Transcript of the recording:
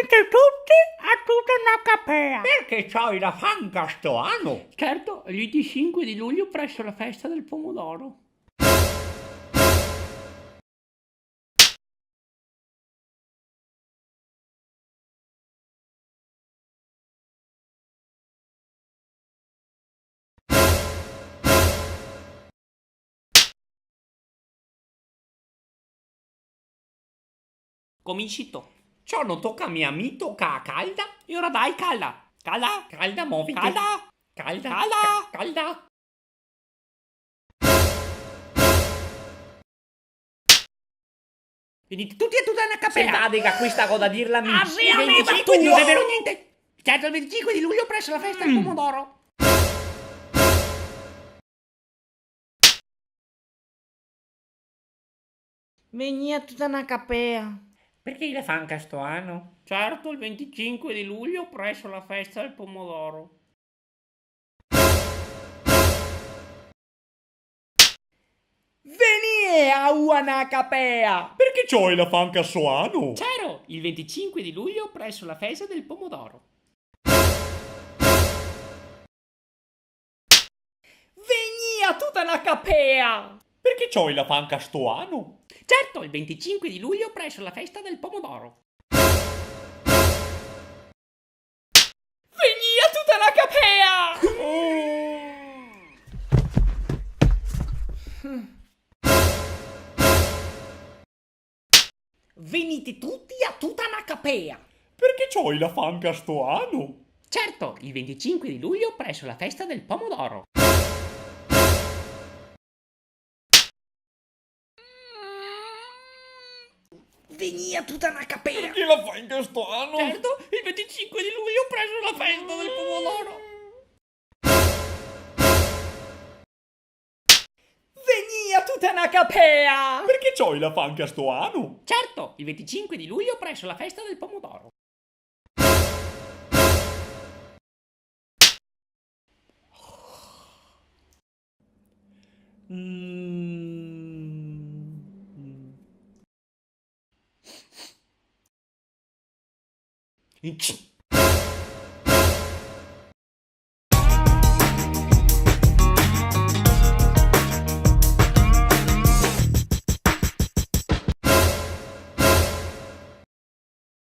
Venite tutti a Tutanacapea. Perché c'hai la fanca sto anno? Certo, il 25 di luglio presso la festa del pomodoro. Cominci tu. Ciò non tocca a mia mito calda? E ora dai, calla. Calla. Calda, muoviti. Calla. Calda. Calla. Calda. Venite tutti a Tutanacapea. Senta, dica, questa cosa da dirla a me. Ah sì, Il a me, 25 ma di tu non è luglio. vero niente. Certo, il 25 di luglio presso la festa del pomodoro. Veni a Tutanacapea. Perché la fanca sto anno? Certo, il 25 di luglio presso la festa del pomodoro. Veni a Uanacapea. Perché c'hai la fanca sto anno? C'ero il 25 di luglio presso la festa del pomodoro. Veni a Tutanacapea. Perché c'hai la fanca sto anno? Certo, il 25 di luglio presso la festa del pomodoro. Veni a Tutanacapea. Venite tutti a Tutanacapea. Perché c'hai la fanca sto anno? Certo, il 25 di luglio presso la festa del pomodoro. Veni a Tutanacapea. Perché la fanca sto anno? Certo, il 25 di luglio presso la festa del pomodoro. Veni a Tutanacapea. Perché c'hai la fanca sto anno? Certo, il 25 di luglio presso la festa del pomodoro. Mm.